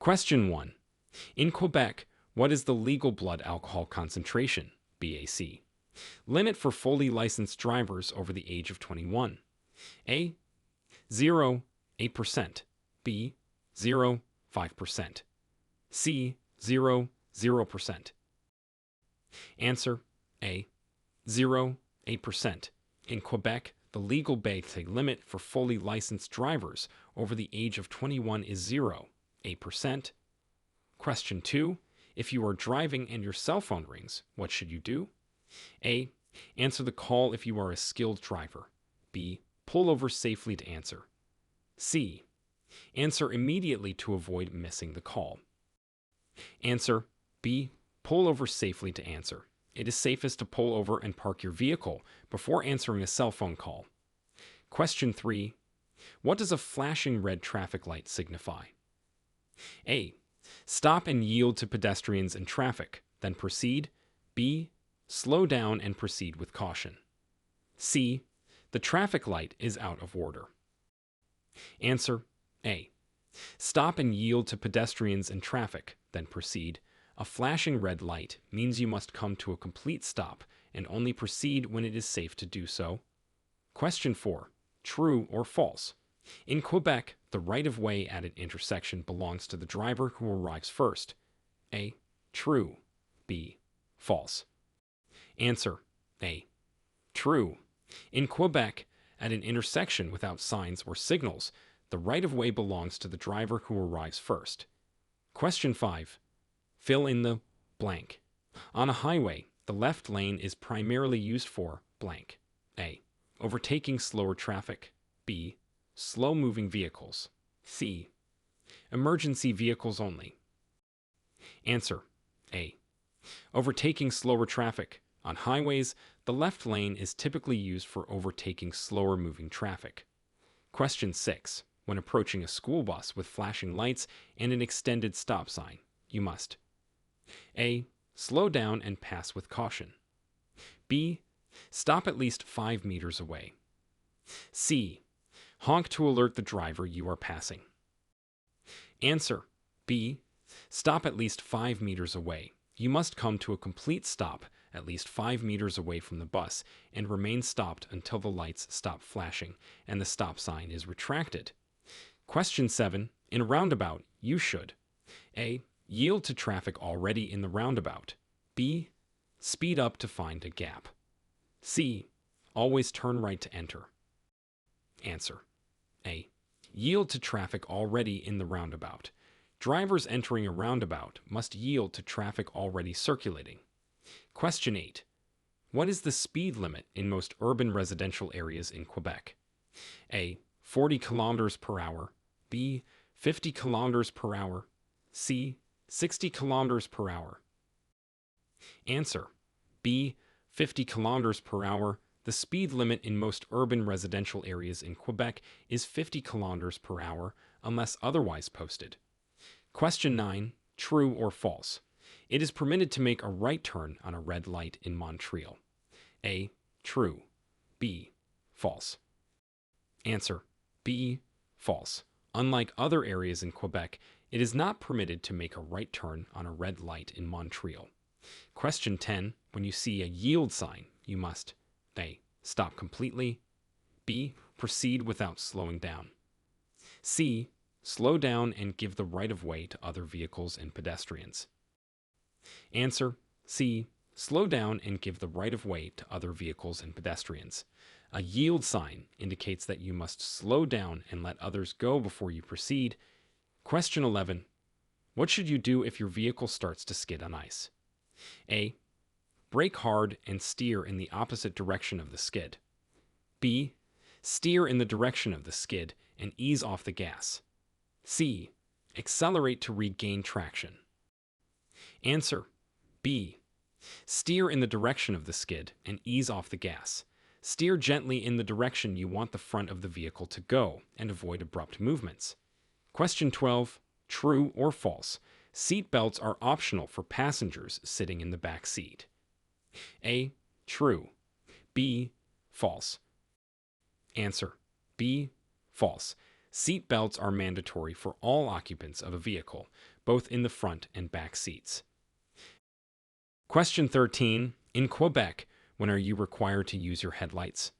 Question 1. In Quebec, what is the legal blood alcohol concentration, BAC, limit for fully licensed drivers over the age of 21? A. 0, 8%. B. 0, 5%. C. 0, 0%. Answer A. 0, 8%. In Quebec, the legal BAC limit for fully licensed drivers over the age of 21 is 0, 8%. Question 2. If you are driving and your cell phone rings, what should you do? A. Answer the call if you are a skilled driver. B. Pull over safely to answer. C. Answer immediately to avoid missing the call. Answer B. Pull over safely to answer. It is safest to pull over and park your vehicle before answering a cell phone call. Question 3. What does a flashing red traffic light signify? A. Stop and yield to pedestrians and traffic, then proceed. B. Slow down and proceed with caution. C. The traffic light is out of order. Answer A. Stop and yield to pedestrians and traffic, then proceed. A flashing red light means you must come to a complete stop and only proceed when it is safe to do so. Question 4. True or false? In Quebec, the right-of-way at an intersection belongs to the driver who arrives first. A. True. B. False. Answer A. True. In Quebec, at an intersection without signs or signals, the right-of-way belongs to the driver who arrives first. Question 5. Fill in the blank. On a highway, the left lane is primarily used for blank. A. Overtaking slower traffic. B. Slow-moving vehicles. C. Emergency vehicles only. Answer A. Overtaking slower traffic. On highways, the left lane is typically used for overtaking slower-moving traffic. Question 6. When approaching a school bus with flashing lights and an extended stop sign, you must A. Slow down and pass with caution. B. Stop at least 5 meters away. C. Honk to alert the driver you are passing. Answer B. Stop at least 5 meters away. You must come to a complete stop at least 5 meters away from the bus and remain stopped until the lights stop flashing and the stop sign is retracted. Question 7. In a roundabout, you should A. Yield to traffic already in the roundabout. B. Speed up to find a gap. C. Always turn right to enter. Answer A. Yield to traffic already in the roundabout. Drivers entering a roundabout must yield to traffic already circulating. Question 8. What is the speed limit in most urban residential areas in Quebec? A. 40 kilometers per hour. B. 50 kilometers per hour. C. 60 kilometers per hour. Answer B. 50 kilometers per hour. The speed limit in most urban residential areas in Quebec is 50 kilometers per hour unless otherwise posted. Question 9. True or false? It is permitted to make a right turn on a red light in Montreal. A. True. B. False. Answer B. False. Unlike other areas in Quebec, it is not permitted to make a right turn on a red light in Montreal. Question 10. When you see a yield sign, you must A. Stop completely. B. Proceed without slowing down. C. Slow down and give the right-of-way to other vehicles and pedestrians. Answer C. Slow down and give the right-of-way to other vehicles and pedestrians. A yield sign indicates that you must slow down and let others go before you proceed. Question 11. What should you do if your vehicle starts to skid on ice? A. Brake hard and steer in the opposite direction of the skid. B. Steer in the direction of the skid and ease off the gas. C. Accelerate to regain traction. Answer B. Steer in the direction of the skid and ease off the gas. Steer gently in the direction you want the front of the vehicle to go and avoid abrupt movements. Question 12. True or false? Seat belts are optional for passengers sitting in the back seat. A. True. B. False. Answer B. False. Seat belts are mandatory for all occupants of a vehicle, both in the front and back seats. Question 13. In Quebec, when are you required to use your headlights?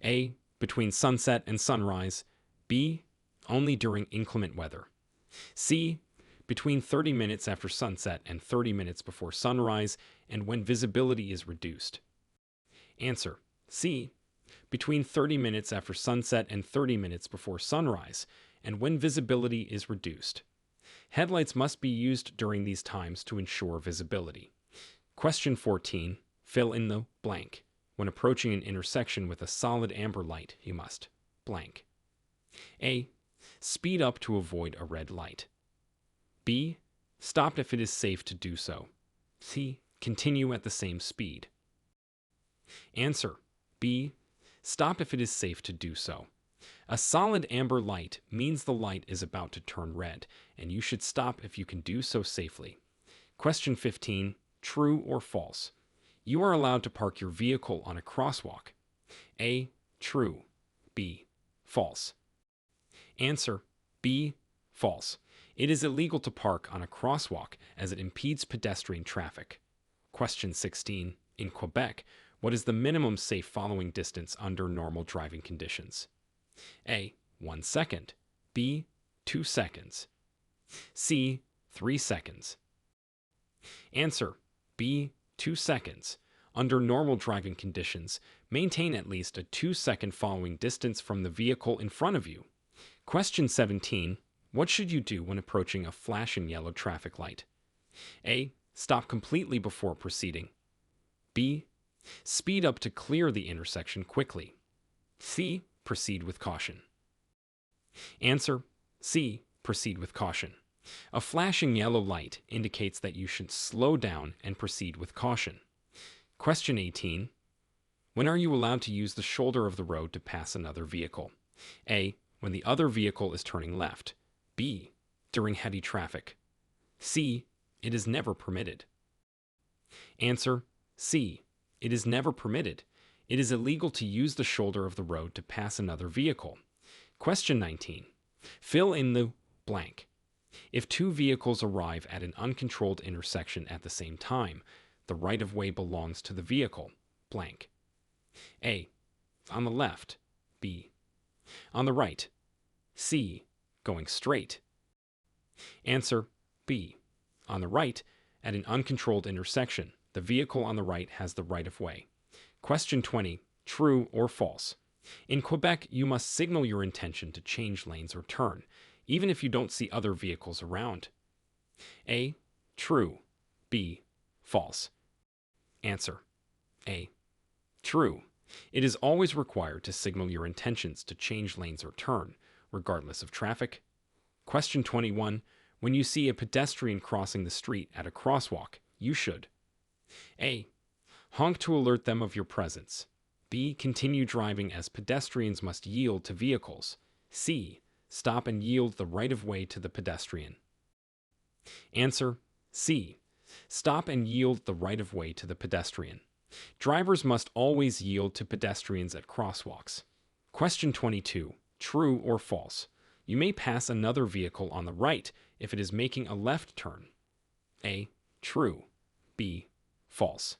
A. Between sunset and sunrise. B. Only during inclement weather. C. Between 30 minutes after sunset and 30 minutes before sunrise and when visibility is reduced. Answer. C. Between 30 minutes after sunset and 30 minutes before sunrise and when visibility is reduced. Headlights must be used during these times to ensure visibility. Question 14. Fill in the blank. When approaching an intersection with a solid amber light, you must blank. A. Speed up to avoid a red light. B. Stop if it is safe to do so. C. Continue at the same speed. Answer. B. Stop if it is safe to do so. A solid amber light means the light is about to turn red, and you should stop if you can do so safely. Question 15. True or false? You are allowed to park your vehicle on a crosswalk. A. True. B. False. Answer. B. False. It is illegal to park on a crosswalk as it impedes pedestrian traffic. Question 16. In Quebec, what is the minimum safe following distance under normal driving conditions? A. 1 second. B. 2 seconds. C. 3 seconds. Answer. B. 2 seconds. Under normal driving conditions, maintain at least a 2-second following distance from the vehicle in front of you. Question 17. What should you do when approaching a flashing yellow traffic light? A. Stop completely before proceeding. B. Speed up to clear the intersection quickly. C. Proceed with caution. Answer. C. Proceed with caution. A flashing yellow light indicates that you should slow down and proceed with caution. Question 18. When are you allowed to use the shoulder of the road to pass another vehicle? A. When the other vehicle is turning left. B. During heavy traffic. C. It is never permitted. Answer. C. It is never permitted. It is illegal to use the shoulder of the road to pass another vehicle. Question 19. Fill in the blank. If two vehicles arrive at an uncontrolled intersection at the same time, the right-of-way belongs to the vehicle, blank. A. On the left. B. On the right. C. Going straight. Answer. B. On the right, at an uncontrolled intersection, the vehicle on the right has the right-of-way. Question 20. True or false? In Quebec, you must signal your intention to change lanes or turn, even if you don't see other vehicles around. A. True. B. False. Answer. A. True. It is always required to signal your intentions to change lanes or turn, regardless of traffic. Question 21. When you see a pedestrian crossing the street at a crosswalk, you should A. Honk to alert them of your presence. B. Continue driving as pedestrians must yield to vehicles. C. Stop and yield the right-of-way to the pedestrian. Answer. C. Stop and yield the right-of-way to the pedestrian. Drivers must always yield to pedestrians at crosswalks. Question 22. True or false? You may pass another vehicle on the right if it is making a left turn. A. True. B. False.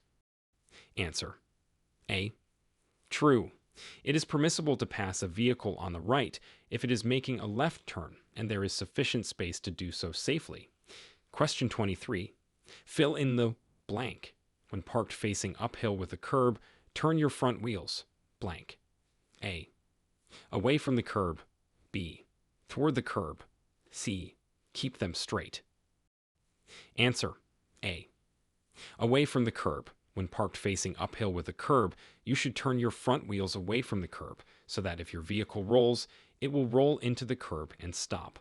Answer. A. True. It is permissible to pass a vehicle on the right if it is making a left turn and there is sufficient space to do so safely. Question 23. Fill in the blank. When parked facing uphill with a curb, turn your front wheels, blank. A. Away from the curb. B. Toward the curb. C. Keep them straight. Answer. A. Away from the curb. When parked facing uphill with a curb, you should turn your front wheels away from the curb so that if your vehicle rolls, it will roll into the curb and stop.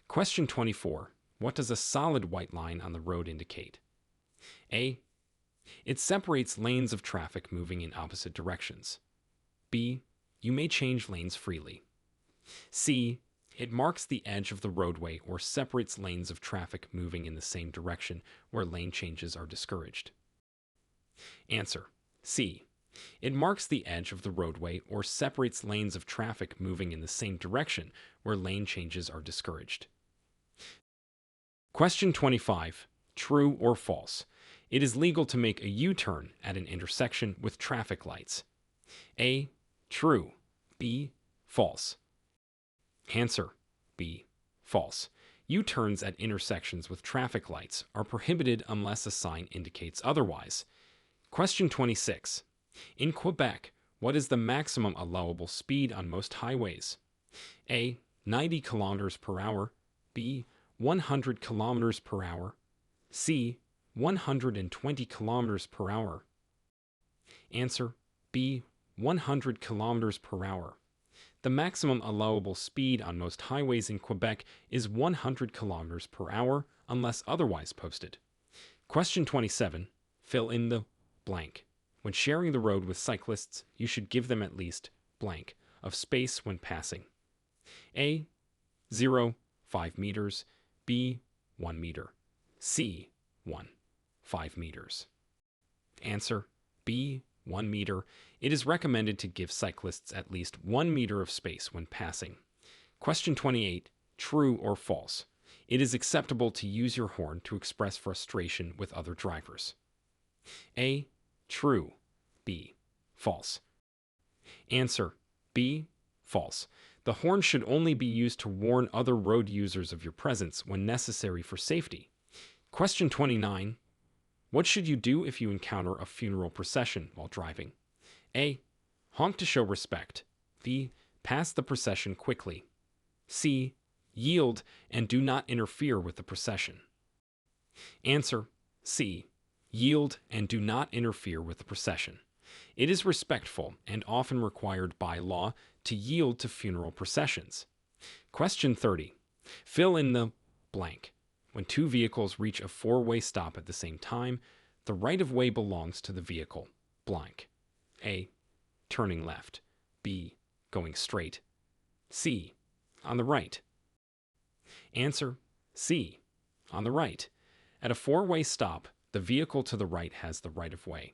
Question 24. What does a solid white line on the road indicate? A. It separates lanes of traffic moving in opposite directions. B. You may change lanes freely. C. It marks the edge of the roadway or separates lanes of traffic moving in the same direction where lane changes are discouraged. Answer. C. It marks the edge of the roadway or separates lanes of traffic moving in the same direction where lane changes are discouraged. Question 25. True or false? It is legal to make a U-turn at an intersection with traffic lights. A. True. B. False. Answer. B. False. U-turns at intersections with traffic lights are prohibited unless a sign indicates otherwise. Question 26. In Quebec, what is the maximum allowable speed on most highways? A. 90 kilometers per hour. B. 100 kilometers per hour. C. 120 kilometers per hour. Answer. B. 100 kilometers per hour. The maximum allowable speed on most highways in Quebec is 100 kilometers per hour unless otherwise posted. Question 27. Fill in the blank. When sharing the road with cyclists, you should give them at least blank of space when passing. A. 0, 5 meters. B. 1 meter. C. 1, 5 meters. Answer. B. 1 meter. It is recommended to give cyclists at least 1 meter of space when passing. Question 28. True or false? It is acceptable to use your horn to express frustration with other drivers. A. True. B. False. Answer. B. False. The horn should only be used to warn other road users of your presence when necessary for safety. Question 29. What should you do if you encounter a funeral procession while driving? A. Honk to show respect. B. Pass the procession quickly. C. Yield and do not interfere with the procession. Answer. C. Yield and do not interfere with the procession. It is respectful and often required by law to yield to funeral processions. Question 30. Fill in the blank. When two vehicles reach a four-way stop at the same time, the right-of-way belongs to the vehicle blank. A. Turning left. B. Going straight. C. On the right. Answer. C. On the right. At a four-way stop, the vehicle to the right has the right-of-way.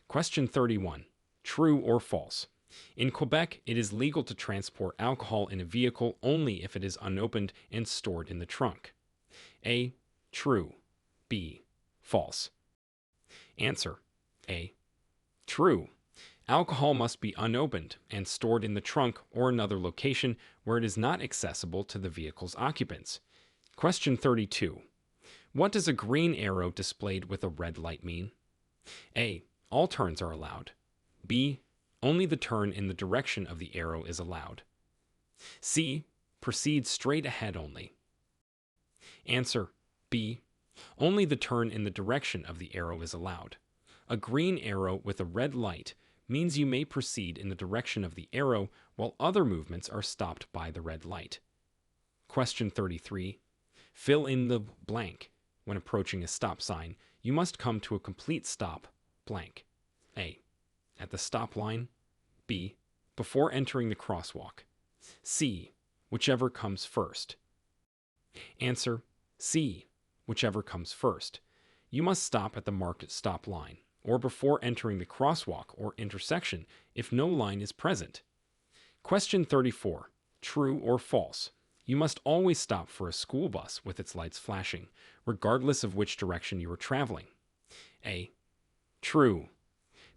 Question 31. True or false? In Quebec, it is legal to transport alcohol in a vehicle only if it is unopened and stored in the trunk. A. True. B. False. Answer. A. True. Alcohol must be unopened and stored in the trunk or another location where it is not accessible to the vehicle's occupants. Question 32. What does a green arrow displayed with a red light mean? A. All turns are allowed. B. Only the turn in the direction of the arrow is allowed. C. Proceed straight ahead only. Answer. B. Only the turn in the direction of the arrow is allowed. A green arrow with a red light means you may proceed in the direction of the arrow while other movements are stopped by the red light. Question 33. Fill in the blank. When approaching a stop sign, you must come to a complete stop blank. A. At the stop line. B. Before entering the crosswalk. C. Whichever comes first. Answer. C. Whichever comes first. You must stop at the marked stop line or before entering the crosswalk or intersection if no line is present. Question 34. True or false? You must always stop for a school bus with its lights flashing, regardless of which direction you are traveling. A. True.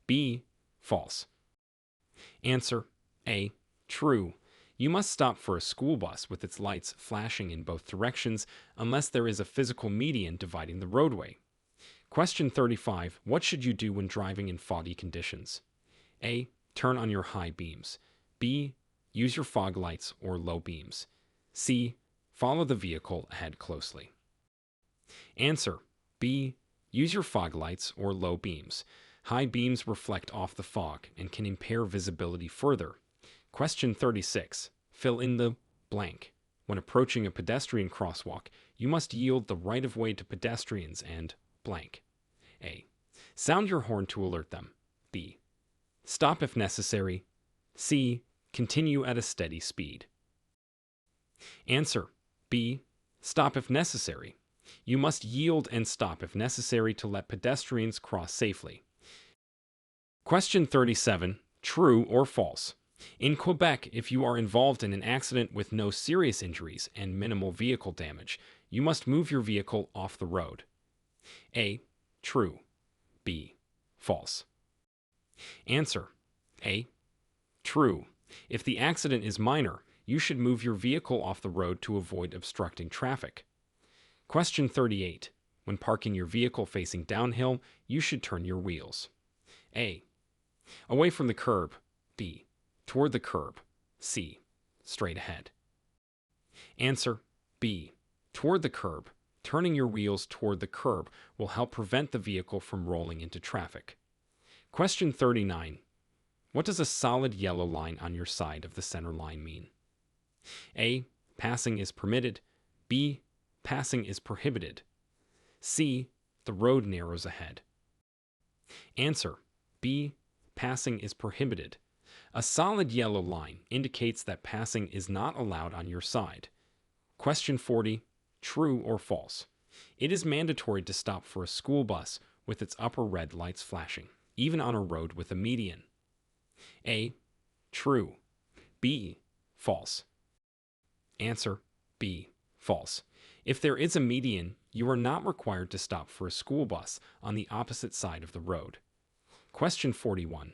B. False. Answer. A. True. You must stop for a school bus with its lights flashing in both directions unless there is a physical median dividing the roadway. Question 35. What should you do when driving in foggy conditions? A. Turn on your high beams. B. Use your fog lights or low beams. C. Follow the vehicle ahead closely. Answer. B. Use your fog lights or low beams. High beams reflect off the fog and can impair visibility further. Question 36. Fill in the blank. When approaching a pedestrian crosswalk, you must yield the right-of-way to pedestrians and blank. A. Sound your horn to alert them. B. Stop if necessary. C. Continue at a steady speed. Answer. B. Stop if necessary. You must yield and stop if necessary to let pedestrians cross safely. Question 37. True or false? In Quebec, if you are involved in an accident with no serious injuries and minimal vehicle damage, you must move your vehicle off the road. A. True. B. False. Answer. A. True. If the accident is minor, you should move your vehicle off the road to avoid obstructing traffic. Question 38. When parking your vehicle facing downhill, you should turn your wheels. A. Away from the curb. B. Toward the curb. C. Straight ahead. Answer. B. Toward the curb. Turning your wheels toward the curb will help prevent the vehicle from rolling into traffic. Question 39. What does a solid yellow line on your side of the center line mean? A. Passing is permitted. B. Passing is prohibited. C. The road narrows ahead. Answer. B. Passing is prohibited. A solid yellow line indicates that passing is not allowed on your side. Question 40. True or false? It is mandatory to stop for a school bus with its upper red lights flashing, even on a road with a median. A. True. B. False. Answer. B. False. If there is a median, you are not required to stop for a school bus on the opposite side of the road. Question 41.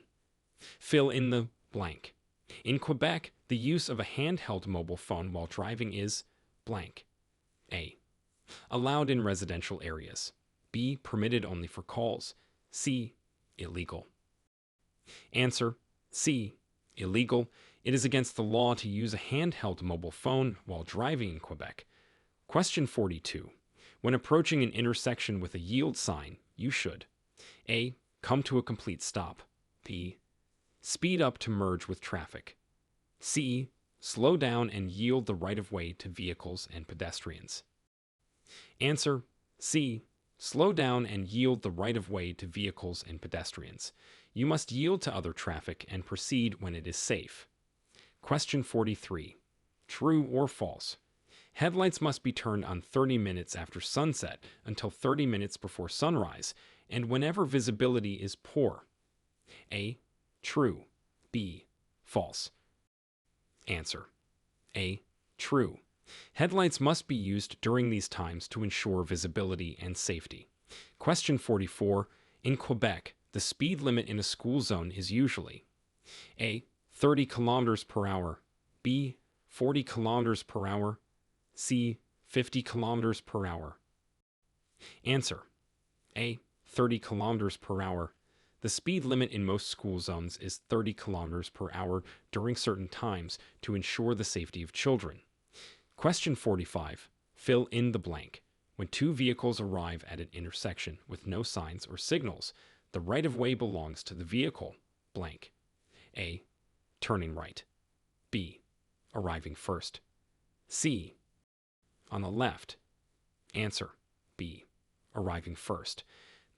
Fill in the blank. In Quebec, the use of a handheld mobile phone while driving is blank. A. Allowed in residential areas. B. Permitted only for calls. C. Illegal. Answer. C. Illegal. It is against the law to use a handheld mobile phone while driving in Quebec. Question 42. When approaching an intersection with a yield sign, you should A. Come to a complete stop. B. Speed up to merge with traffic. C. Slow down and yield the right-of-way to vehicles and pedestrians. Answer. C. Slow down and yield the right-of-way to vehicles and pedestrians. You must yield to other traffic and proceed when it is safe. Question 43. True or false? Headlights must be turned on 30 minutes after sunset until 30 minutes before sunrise, and whenever visibility is poor. A. True. B. False. Answer. A. True. Headlights must be used during these times to ensure visibility and safety. Question 44. In Quebec, the speed limit in a school zone is usually A. 30 kilometers per hour. B. 40 kilometers per hour. C. 50 kilometers per hour. Answer. A. 30 kilometers per hour. The speed limit in most school zones is 30 kilometers per hour during certain times to ensure the safety of children. Question 45. Fill in the blank. When two vehicles arrive at an intersection with no signs or signals, the right-of-way belongs to the vehicle blank. A. Turning right. B. Arriving first. C. On the left. Answer. B. Arriving first.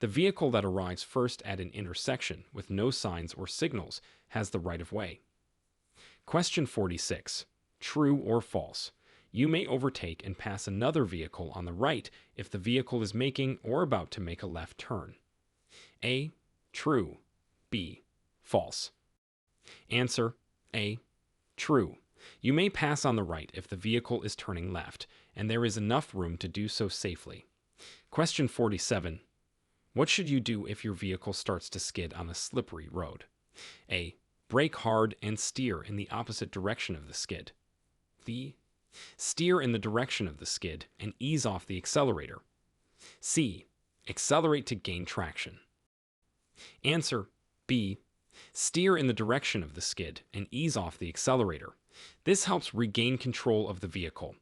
The vehicle that arrives first at an intersection with no signs or signals has the right-of-way. Question 46. True or false? You may overtake and pass another vehicle on the right if the vehicle is making or about to make a left turn. A. True. B. False. Answer. A. True. You may pass on the right if the vehicle is turning left, and there is enough room to do so safely. Question 47. What should you do if your vehicle starts to skid on a slippery road? A. Brake hard and steer in the opposite direction of the skid. B. Steer in the direction of the skid and ease off the accelerator. C. Accelerate to gain traction. Answer. B. Steer in the direction of the skid and ease off the accelerator. This helps regain control of the vehicle.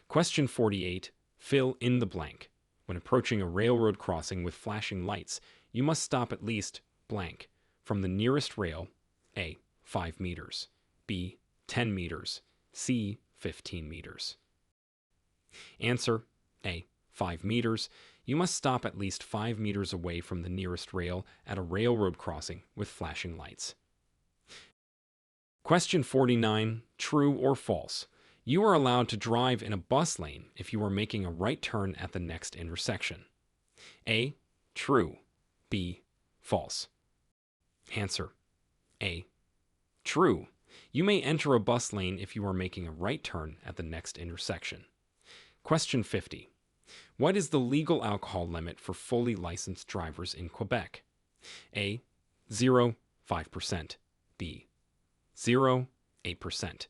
Question 48. Fill in the blank. When approaching a railroad crossing with flashing lights, you must stop at least blank from the nearest rail. A. 5 meters. B. 10 meters. C. 15 meters. Answer. A. 5 meters. You must stop at least 5 meters away from the nearest rail at a railroad crossing with flashing lights. Question 49. True or false? You are allowed to drive in a bus lane if you are making a right turn at the next intersection. A. True. B. False. Answer: A. True. You may enter a bus lane if you are making a right turn at the next intersection. Question 50. What is the legal alcohol limit for fully licensed drivers in Quebec? A. 0.5%. B. 0.8%.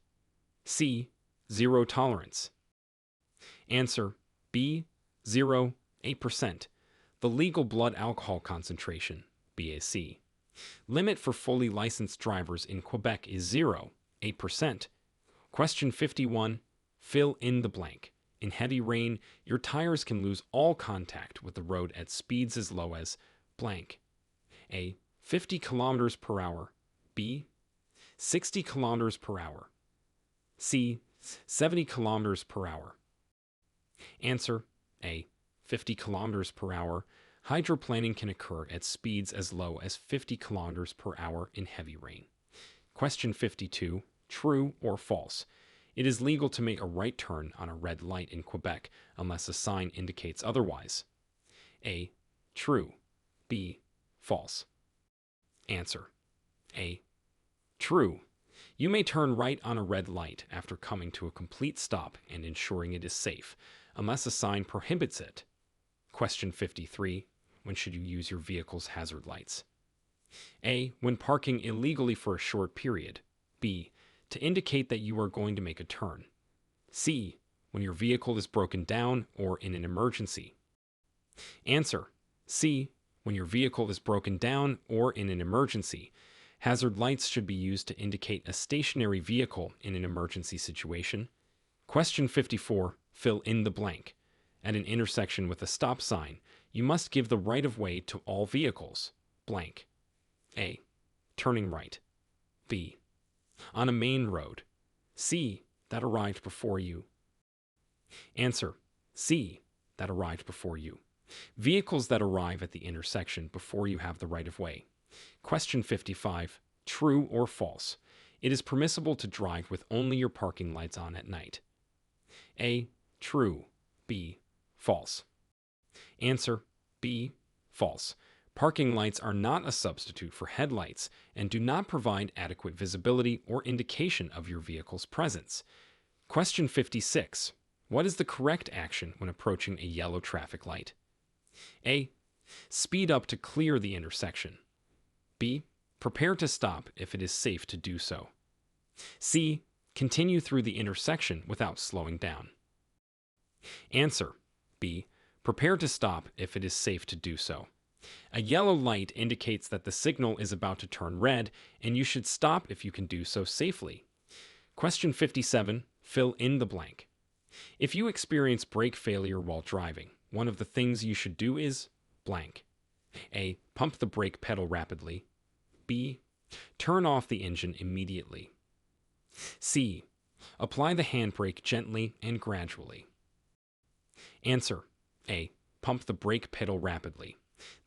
C. Zero tolerance. Answer: B. 0.8%. The legal blood alcohol concentration, BAC, limit for fully licensed drivers in Quebec is 0.8%. Question 51. Fill in the blank. In heavy rain, your tires can lose all contact with the road at speeds as low as blank. A. 50 kilometers per hour. B. 60 kilometers per hour. C. 70 kilometers per hour. Answer: A. 50 kilometers per hour. Hydroplaning can occur at speeds as low as 50 kilometers per hour in heavy rain. Question 52. True or false? It is legal to make a right turn on a red light in Quebec unless a sign indicates otherwise. A. True. B. False. Answer: A. True. You may turn right on a red light after coming to a complete stop and ensuring it is safe, unless a sign prohibits it. Question 53. When should you use your vehicle's hazard lights? A. When parking illegally for a short period. B. To indicate that you are going to make a turn. C. When your vehicle is broken down or in an emergency. Answer: C. When your vehicle is broken down or in an emergency. Hazard lights should be used to indicate a stationary vehicle in an emergency situation. Question 54. Fill in the blank. At an intersection with a stop sign, you must give the right-of-way to all vehicles. Blank. A. Turning right. B. On a main road. C. That arrived before you. Answer: C. That arrived before you. Vehicles that arrive at the intersection before you have the right-of-way. Question 55. True or false? It is permissible to drive with only your parking lights on at night. A. True. B. False. Answer: B. False. Parking lights are not a substitute for headlights and do not provide adequate visibility or indication of your vehicle's presence. Question 56. What is the correct action when approaching a yellow traffic light? A. Speed up to clear the intersection. B. Prepare to stop if it is safe to do so. C. Continue through the intersection without slowing down. Answer: B. Prepare to stop if it is safe to do so. A yellow light indicates that the signal is about to turn red, and you should stop if you can do so safely. Question 57. Fill in the blank. If you experience brake failure while driving, one of the things you should do is blank. A. Pump the brake pedal rapidly. B. Turn off the engine immediately. C. Apply the handbrake gently and gradually. Answer: A. Pump the brake pedal rapidly.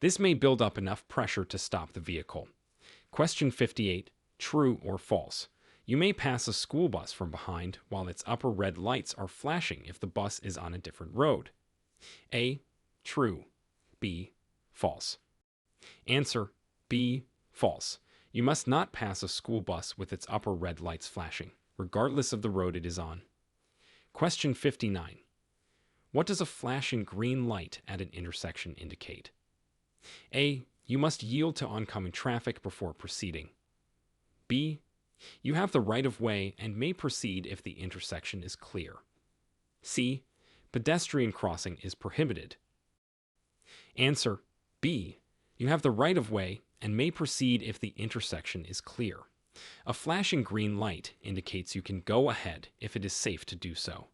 This may build up enough pressure to stop the vehicle. Question 58. True or false? You may pass a school bus from behind while its upper red lights are flashing if the bus is on a different road. A. True. B. False. Answer: B. False. You must not pass a school bus with its upper red lights flashing, regardless of the road it is on. Question 59. What does a flashing green light at an intersection indicate? A. You must yield to oncoming traffic before proceeding. B. You have the right-of-way and may proceed if the intersection is clear. C. Pedestrian crossing is prohibited. Answer: B. You have the right-of-way and may proceed if the intersection is clear. A flashing green light indicates you can go ahead if it is safe to do so.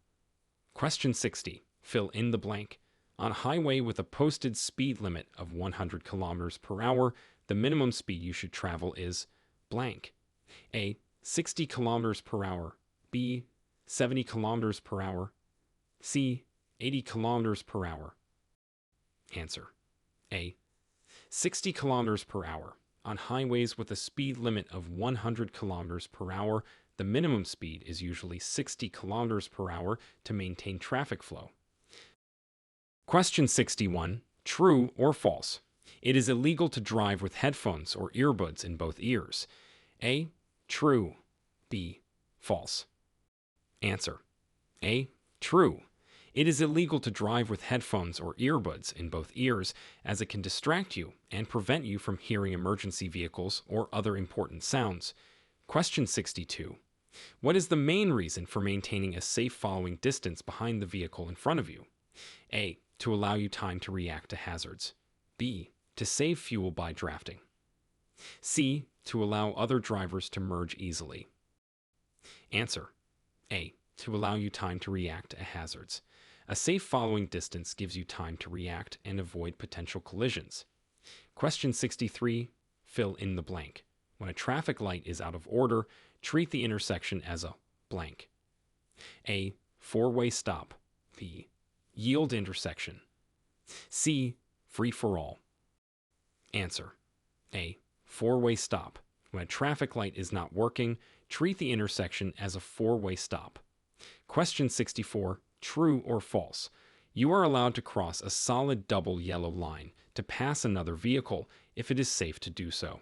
Question 60. Fill in the blank. On a highway with a posted speed limit of 100 kilometers per hour, the minimum speed you should travel is blank. A. 60 kilometers per hour. B. 70 kilometers per hour. C. 80 kilometers per hour. Answer: A. 60 kilometers per hour. On highways with a speed limit of 100 kilometers per hour, the minimum speed is usually 60 kilometers per hour to maintain traffic flow. Question 61. True or false? It is illegal to drive with headphones or earbuds in both ears. A. True. B. False. Answer. A. True. It is illegal to drive with headphones or earbuds in both ears, as it can distract you and prevent you from hearing emergency vehicles or other important sounds. Question 62. What is the main reason for maintaining a safe following distance behind the vehicle in front of you? A. To allow you time to react to hazards. B. To save fuel by drafting. C. To allow other drivers to merge easily. Answer. A. To allow you time to react to hazards. A safe following distance gives you time to react and avoid potential collisions. Question 63. Fill in the blank. When a traffic light is out of order, treat the intersection as a blank. A. Four-way stop. B. Yield intersection. C. Free-for-all. Answer. A. Four-way stop. When a traffic light is not working, treat the intersection as a four-way stop. Question 64. True or false? You are allowed to cross a solid double yellow line to pass another vehicle if it is safe to do so.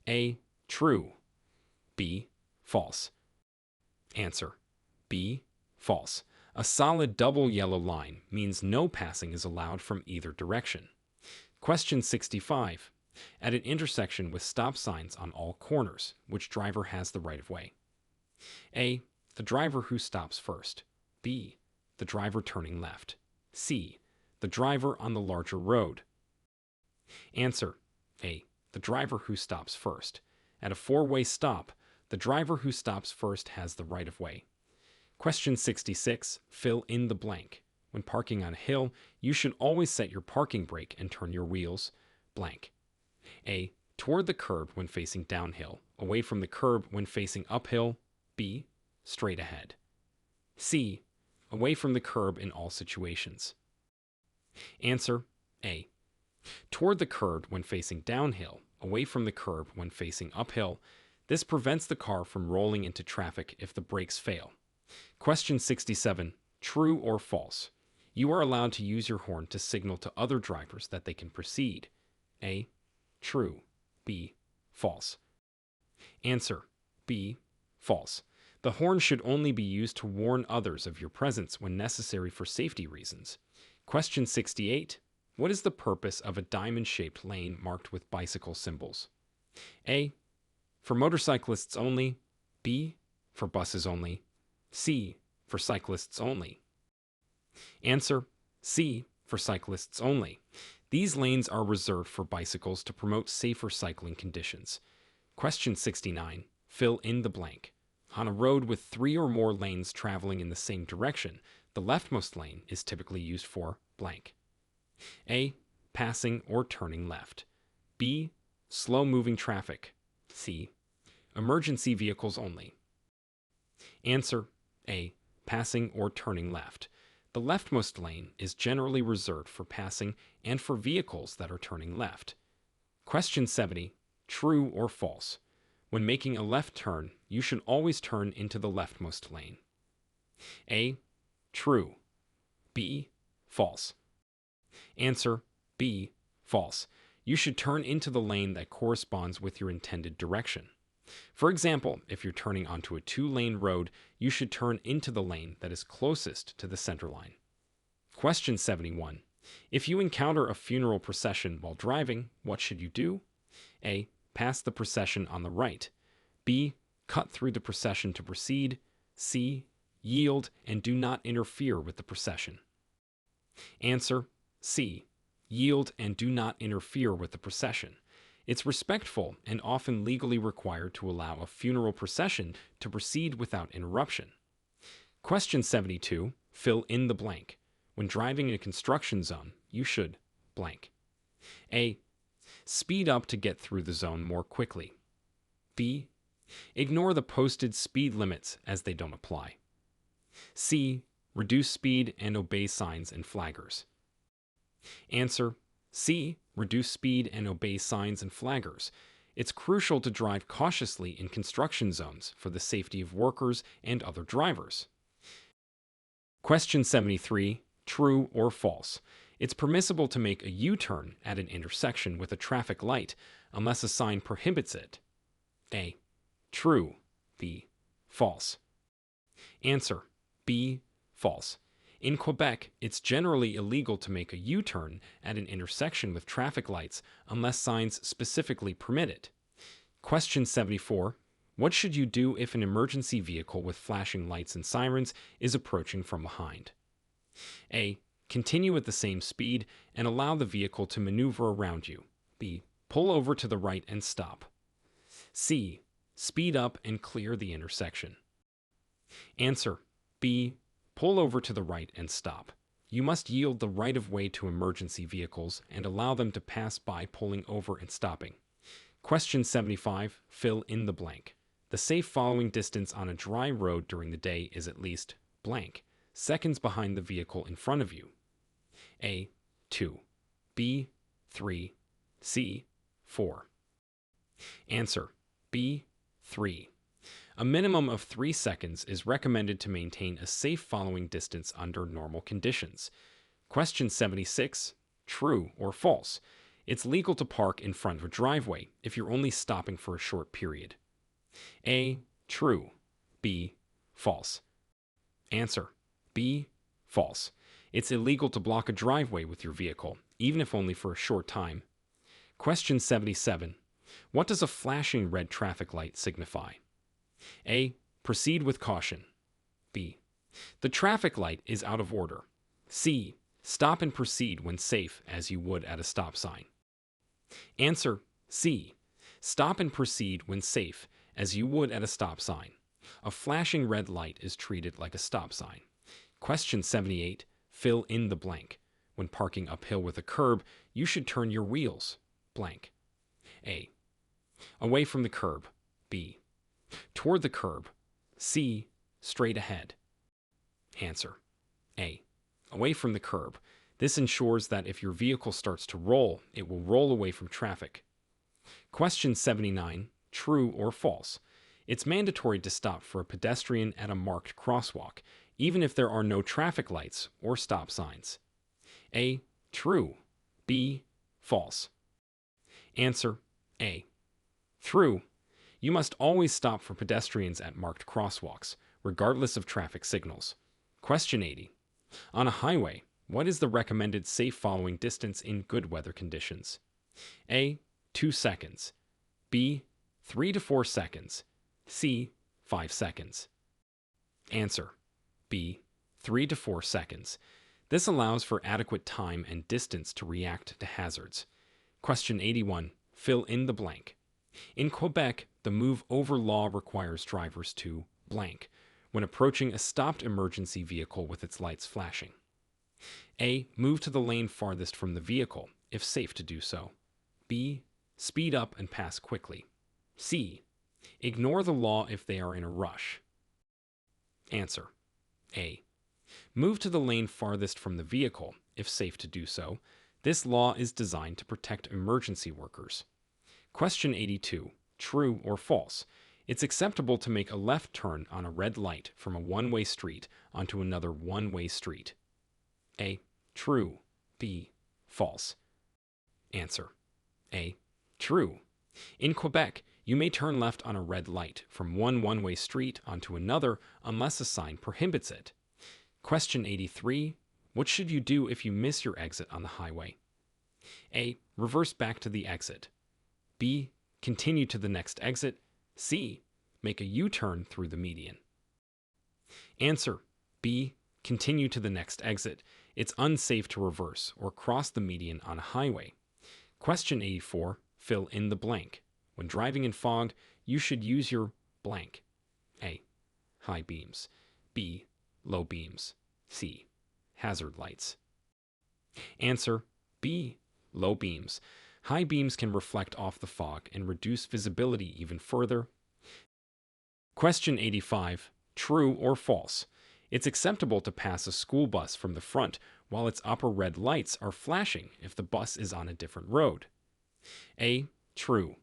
A. True. B. False. Answer. B. False. A solid double yellow line means no passing is allowed from either direction. Question 65. At an intersection with stop signs on all corners, which driver has the right of way? A. The driver who stops first. B. The driver turning left. C. The driver on the larger road. Answer. A. The driver who stops first. At a four-way stop, the driver who stops first has the right of way. Question 66. Fill in the blank. When parking on a hill, you should always set your parking brake and turn your wheels blank. A. Toward the curb when facing downhill, away from the curb when facing uphill. B. Straight ahead. C. Away from the curb in all situations. Answer. A. Toward the curb when facing downhill, away from the curb when facing uphill. This prevents the car from rolling into traffic if the brakes fail. Question 67. True or false? You are allowed to use your horn to signal to other drivers that they can proceed. A. True. B. False. Answer. B. False. The horn should only be used to warn others of your presence when necessary for safety reasons. Question 68. What is the purpose of a diamond-shaped lane marked with bicycle symbols? A. For motorcyclists only. B. For buses only. C. For cyclists only. Answer. C. For cyclists only. These lanes are reserved for bicycles to promote safer cycling conditions. Question 69. Fill in the blank. On a road with 3 or more lanes traveling in the same direction, the leftmost lane is typically used for blank. A. Passing or turning left. B. Slow-moving traffic. C. Emergency vehicles only. Answer. A. Passing or turning left. The leftmost lane is generally reserved for passing and for vehicles that are turning left. Question 70. True or false? When making a left turn, you should always turn into the leftmost lane. A. True. B. False. Answer. B. False. You should turn into the lane that corresponds with your intended direction. For example, if you're turning onto a 2-lane road, you should turn into the lane that is closest to the center line. Question 71. If you encounter a funeral procession while driving, what should you do? A. Pass the procession on the right. B. Cut through the procession to proceed. C. Yield and do not interfere with the procession. Answer. C. Yield and do not interfere with the procession. It's respectful and often legally required to allow a funeral procession to proceed without interruption. Question 72. Fill in the blank. When driving in a construction zone, you should blank. A. Speed up to get through the zone more quickly. B. Ignore the posted speed limits as they don't apply. C. Reduce speed and obey signs and flaggers. Answer. C. Reduce speed and obey signs and flaggers. It's crucial to drive cautiously in construction zones for the safety of workers and other drivers. Question 73. True or false? It's permissible to make a U-turn at an intersection with a traffic light unless a sign prohibits it. A. True. B. False. Answer. B. False. In Quebec, it's generally illegal to make a U-turn at an intersection with traffic lights unless signs specifically permit it. Question 74. What should you do if an emergency vehicle with flashing lights and sirens is approaching from behind? A. Continue at the same speed and allow the vehicle to maneuver around you. B. Pull over to the right and stop. C. Speed up and clear the intersection. Answer. B. Pull over to the right and stop. You must yield the right of way to emergency vehicles and allow them to pass by pulling over and stopping. Question 75. Fill in the blank. The safe following distance on a dry road during the day is at least blank seconds behind the vehicle in front of you. A. 2. B. 3. C. 4. Answer. B. 3. A minimum of 3 seconds is recommended to maintain a safe following distance under normal conditions. Question 76. True or false? It's legal to park in front of a driveway if you're only stopping for a short period. A. True. B. False. Answer. B. False. It's illegal to block a driveway with your vehicle, even if only for a short time. Question 77. What does a flashing red traffic light signify? A. Proceed with caution. B. The traffic light is out of order. C. Stop and proceed when safe as you would at a stop sign. Answer. C. Stop and proceed when safe as you would at a stop sign. A flashing red light is treated like a stop sign. Question 78. Fill in the blank. When parking uphill with a curb, you should turn your wheels blank. A. Away from the curb. B. Toward the curb. C. Straight ahead. Answer. A. Away from the curb. This ensures that if your vehicle starts to roll, it will roll away from traffic. Question 79. True or false? It's mandatory to stop for a pedestrian at a marked crosswalk, even if there are no traffic lights or stop signs. A. True. B. False. Answer. A. True. You must always stop for pedestrians at marked crosswalks, regardless of traffic signals. Question 80. On a highway, what is the recommended safe following distance in good weather conditions? A. 2 seconds. B. 3 to 4 seconds. C. 5 seconds. Answer. B. 3 to 4 seconds. This allows for adequate time and distance to react to hazards. Question 81. Fill in the blank. In Quebec, the move over law requires drivers to blank when approaching a stopped emergency vehicle with its lights flashing. A. Move to the lane farthest from the vehicle, if safe to do so. B. Speed up and pass quickly. C. Ignore the law if they are in a rush. Answer. A. Move to the lane farthest from the vehicle, if safe to do so. This law is designed to protect emergency workers. Question 82. True or false? It's acceptable to make a left turn on a red light from a one-way street onto another one-way street. A. True. B. False. Answer. A. True. In Quebec, you may turn left on a red light from one-way street onto another unless a sign prohibits it. Question 83. What should you do if you miss your exit on the highway? A. Reverse back to the exit. B. Continue to the next exit. C. Make a U-turn through the median. Answer. B. Continue to the next exit. It's unsafe to reverse or cross the median on a highway. Question 84. Fill in the blank. When driving in fog, you should use your blank. A. High beams. B. Low beams. C. Hazard lights. Answer. B. Low beams. High beams can reflect off the fog and reduce visibility even further. Question 85. True or false? It's acceptable to pass a school bus from the front while its upper red lights are flashing if the bus is on a different road. A. True.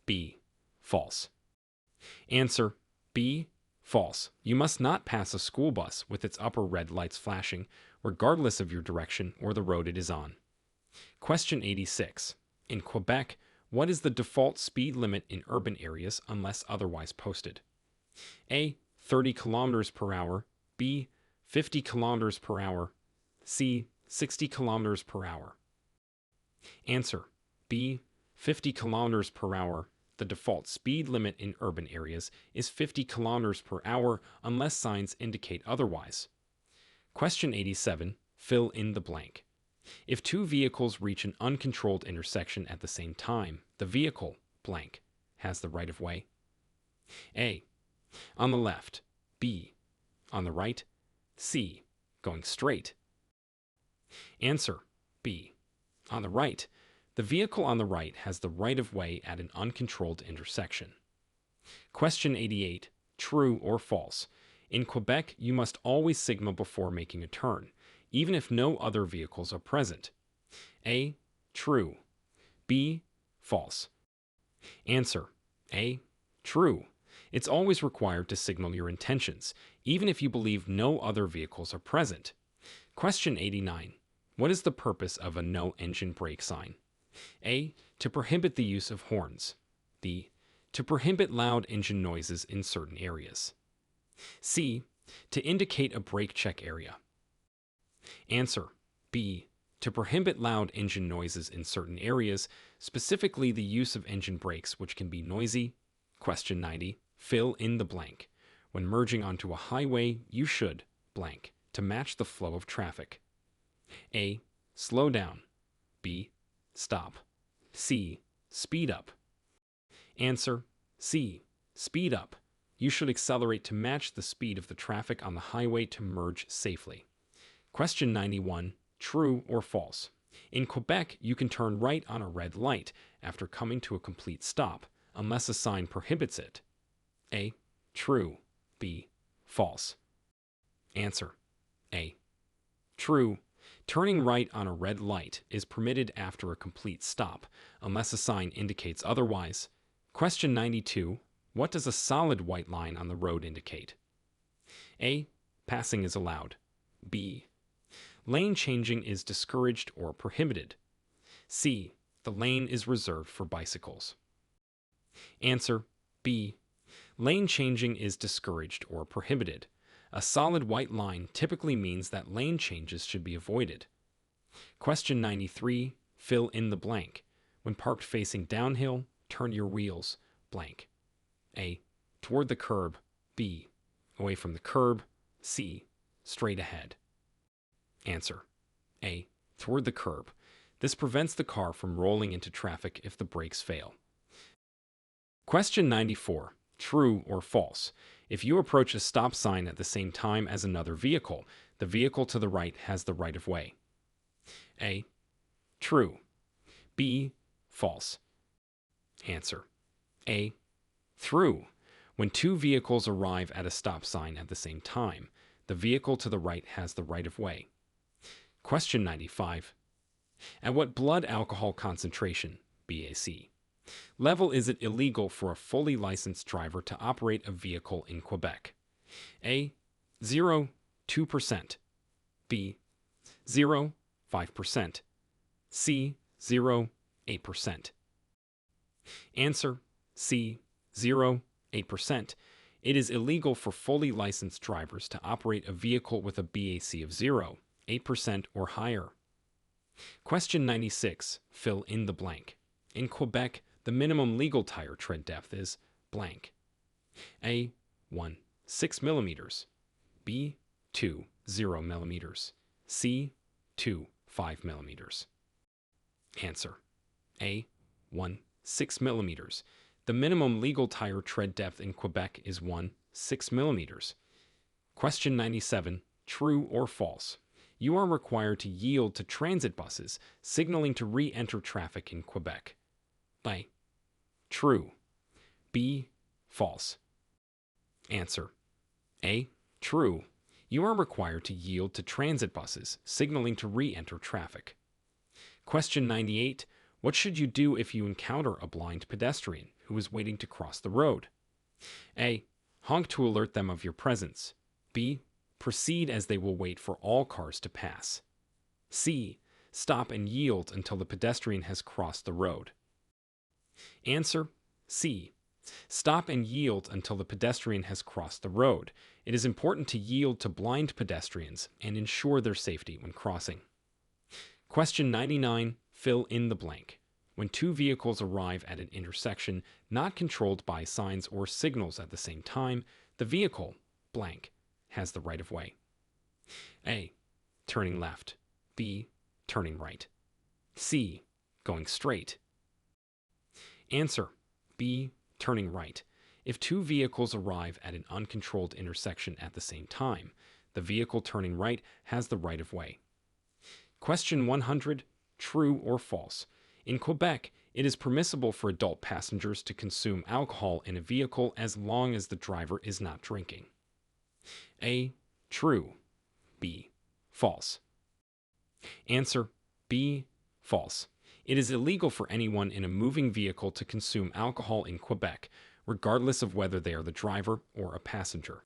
B. False. Answer. B. False. You must not pass a school bus with its upper red lights flashing, regardless of your direction or the road it is on. Question 86. In Quebec, what is the default speed limit in urban areas unless otherwise posted? A. 30 kilometers per hour. B. 50 kilometers per hour. C. 60 kilometers per hour. Answer. B. 50 kilometers per hour. The default speed limit in urban areas is 50 kilometers per hour unless signs indicate otherwise. Question 87. Fill in the blank. If two vehicles reach an uncontrolled intersection at the same time, the vehicle, blank, has the right of way. A. On the left. B. On the right. C. Going straight. Answer. B. On the right. The vehicle on the right has the right of way at an uncontrolled intersection. Question 88. True or false? In Quebec, you must always signal before making a turn, even if no other vehicles are present. A. True. B. False. Answer. A. True. It's always required to signal your intentions, even if you believe no other vehicles are present. Question 89. What is the purpose of a no engine brake sign? A. To prohibit the use of horns. B. To prohibit loud engine noises in certain areas. C. To indicate a brake check area. Answer. B. To prohibit loud engine noises in certain areas, specifically the use of engine brakes, which can be noisy. Question 90. Fill in the blank. When merging onto a highway, you should, blank, to match the flow of traffic. A. Slow down. B. Stop. C. Speed up. Answer. C. Speed up. You should accelerate to match the speed of the traffic on the highway to merge safely. Question 91. True or false? In Quebec, you can turn right on a red light after coming to a complete stop, unless a sign prohibits it. A. True. B. False. Answer. A. True. Turning right on a red light is permitted after a complete stop, unless a sign indicates otherwise. Question 92. What does a solid white line on the road indicate? A. Passing is allowed. B. Lane changing is discouraged or prohibited. C. The lane is reserved for bicycles. Answer. B. Lane changing is discouraged or prohibited. A solid white line typically means that lane changes should be avoided. Question 93. Fill in the blank. When parked facing downhill, turn your wheels, blank. A. Toward the curb. B. Away from the curb. C. Straight ahead. Answer. A. Toward the curb. This prevents the car from rolling into traffic if the brakes fail. Question 94. True or false? If you approach a stop sign at the same time as another vehicle, the vehicle to the right has the right of way. A. True. B. False. Answer. A. True. When two vehicles arrive at a stop sign at the same time, the vehicle to the right has the right of way. Question 95. At what blood alcohol concentration, BAC, level is it illegal for a fully licensed driver to operate a vehicle in Quebec? A. 0.2%. B. 0.5%. C. 0.8%. Answer. C. 0.8%. It is illegal for fully licensed drivers to operate a vehicle with a BAC of 0.8% or higher. Question 96. Fill in the blank. In Quebec, the minimum legal tire tread depth is blank. A. 1. 6 millimeters. B. 2. 0 millimeters. C. 2. 5 millimeters. Answer. A. 1. 6 millimeters. The minimum legal tire tread depth in Quebec is 1. 6 millimeters. Question 97. True or false? You are required to yield to transit buses signaling to re-enter traffic in Quebec. A. True. B. False. Answer. A. True. You are required to yield to transit buses signaling to re-enter traffic. Question 98. What should you do if you encounter a blind pedestrian who is waiting to cross the road? A. Honk to alert them of your presence. B. Proceed as they will wait for all cars to pass. C. Stop and yield until the pedestrian has crossed the road. Answer C. Stop and yield until the pedestrian has crossed the road. It is important to yield to blind pedestrians and ensure their safety when crossing. Question 99. Fill in the blank. When two vehicles arrive at an intersection not controlled by signs or signals at the same time, the vehicle, blank, has the right of way. A. Turning left. B. Turning right. C. Going straight. Answer B. Turning right. If two vehicles arrive at an uncontrolled intersection at the same time, the vehicle turning right has the right of way. Question 100. True or false? In Quebec, it is permissible for adult passengers to consume alcohol in a vehicle as long as the driver is not drinking. A. True. B. False. Answer B. False. It is illegal for anyone in a moving vehicle to consume alcohol in Quebec, regardless of whether they are the driver or a passenger.